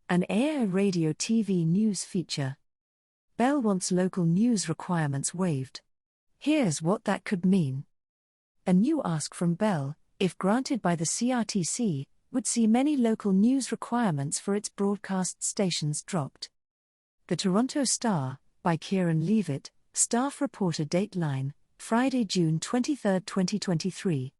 An AI radio TV news feature. Bell wants local news requirements waived. Here's what that could mean. A new ask from Bell, if granted by the CRTC, would see many local news requirements for its broadcast stations dropped. The Toronto Star, by Kieran Leavitt, staff reporter Dateline, Friday, June 23, 2023.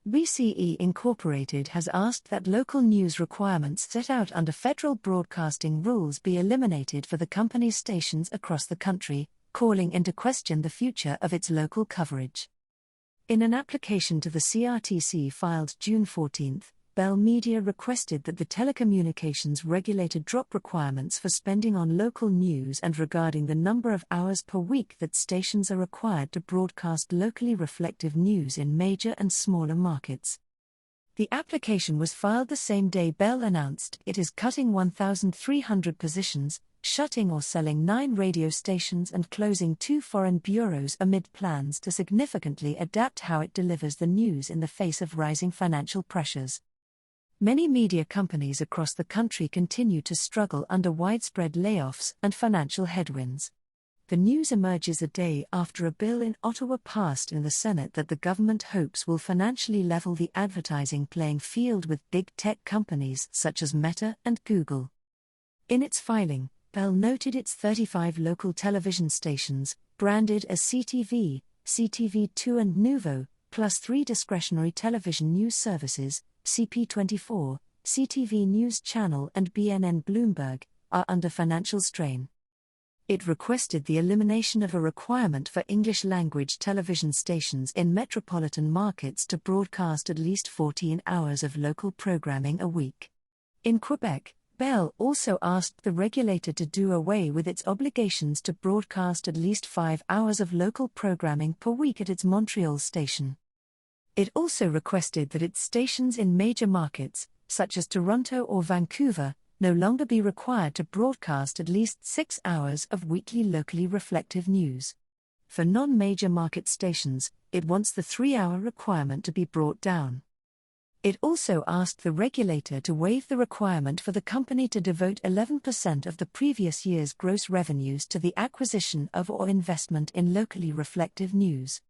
BCE Inc. has asked that local news requirements set out under federal broadcasting rules be eliminated for the company's stations across the country, calling into question the future of its local coverage. In an application to the CRTC filed June 14, Bell Media requested that the telecommunications regulator drop requirements for spending on local news and regarding the number of hours per week that stations are required to broadcast locally reflective news in major and smaller markets. The application was filed the same day Bell announced it is cutting 1,300 positions, shutting or selling 9 radio stations and closing 2 foreign bureaus amid plans to significantly adapt how it delivers the news in the face of rising financial pressures. Many media companies across the country continue to struggle under widespread layoffs and financial headwinds. The news emerges a day after a bill in Ottawa passed in the Senate that the government hopes will financially level the advertising playing field with big tech companies such as Meta and Google. In its filing, Bell noted its 35 local television stations, branded as CTV, CTV2 and Nuvo, plus 3 discretionary television news services, CP24, CTV News Channel and BNN Bloomberg, are under financial strain. It requested the elimination of a requirement for English-language television stations in metropolitan markets to broadcast at least 14 hours of local programming a week. In Quebec, Bell also asked the regulator to do away with its obligations to broadcast at least 5 hours of local programming per week at its Montreal station. It also requested that its stations in major markets, such as Toronto or Vancouver, no longer be required to broadcast at least 6 hours of weekly locally reflective news. For non-major market stations, it wants the 3-hour requirement to be brought down. It also asked the regulator to waive the requirement for the company to devote 11% of the previous year's gross revenues to the acquisition of or investment in locally reflective news.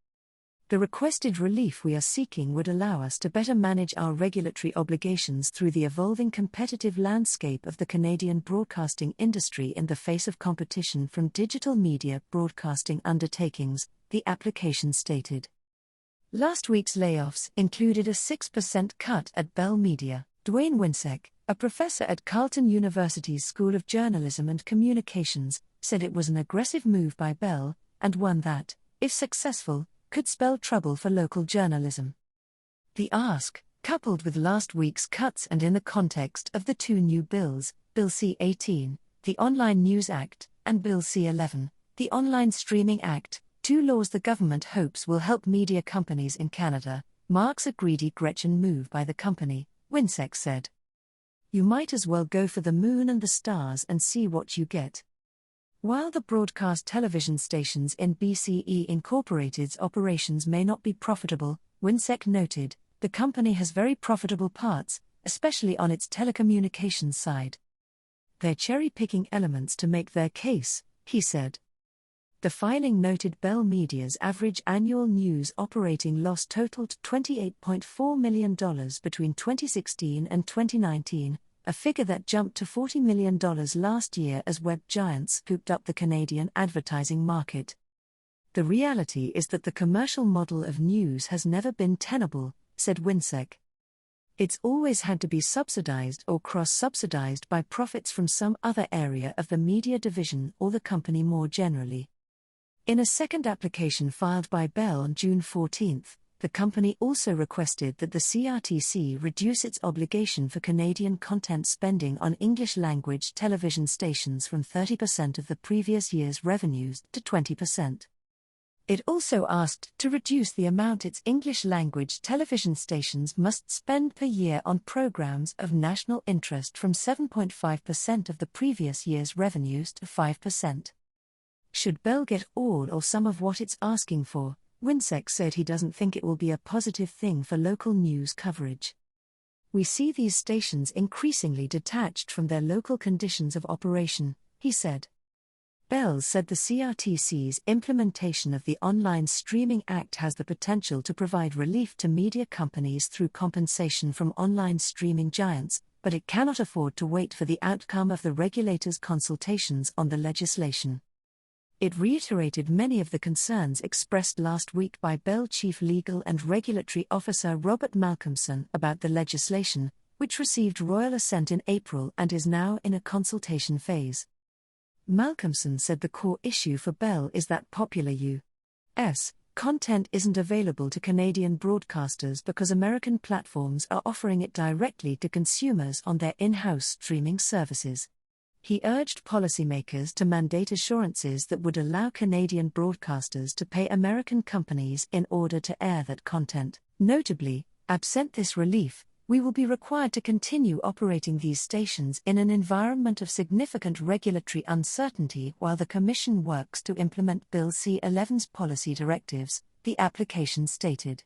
The requested relief we are seeking would allow us to better manage our regulatory obligations through the evolving competitive landscape of the Canadian broadcasting industry in the face of competition from digital media broadcasting undertakings, the application stated. Last week's layoffs included a 6% cut at Bell Media. Dwayne Winsek, a professor at Carleton University's School of Journalism and Communications, said it was an aggressive move by Bell, and one that, if successful, could spell trouble for local journalism. The ask, coupled with last week's cuts and in the context of the 2 new bills, Bill C-18, the Online News Act, and Bill C-11, the Online Streaming Act, 2 laws the government hopes will help media companies in Canada, marks a greedy Gretchen move by the company, Winsek said. You might as well go for the moon and the stars and see what you get. While the broadcast television stations in BCE Inc.'s operations may not be profitable, Winsek noted, the company has very profitable parts, especially on its telecommunications side. They're cherry-picking elements to make their case, he said. The filing noted Bell Media's average annual news operating loss totaled $28.4 million between 2016 and 2019, a figure that jumped to $40 million last year as web giants scooped up the Canadian advertising market. The reality is that the commercial model of news has never been tenable, said Winsek. It's always had to be subsidized or cross-subsidized by profits from some other area of the media division or the company more generally. In a second application filed by Bell on June 14, the company also requested that the CRTC reduce its obligation for Canadian content spending on English-language television stations from 30% of the previous year's revenues to 20%. It also asked to reduce the amount its English-language television stations must spend per year on programs of national interest from 7.5% of the previous year's revenues to 5%. Should Bell get all or some of what it's asking for, Winsek said he doesn't think it will be a positive thing for local news coverage. We see these stations increasingly detached from their local conditions of operation, he said. Bell said the CRTC's implementation of the Online Streaming Act has the potential to provide relief to media companies through compensation from online streaming giants, but it cannot afford to wait for the outcome of the regulator's consultations on the legislation. It reiterated many of the concerns expressed last week by Bell Chief Legal and Regulatory Officer Robert Malcolmson about the legislation, which received royal assent in April and is now in a consultation phase. Malcolmson said the core issue for Bell is that popular U.S. content isn't available to Canadian broadcasters because American platforms are offering it directly to consumers on their in-house streaming services. He urged policymakers to mandate assurances that would allow Canadian broadcasters to pay American companies in order to air that content. Notably, absent this relief, we will be required to continue operating these stations in an environment of significant regulatory uncertainty while the Commission works to implement Bill C-11's policy directives, the application stated.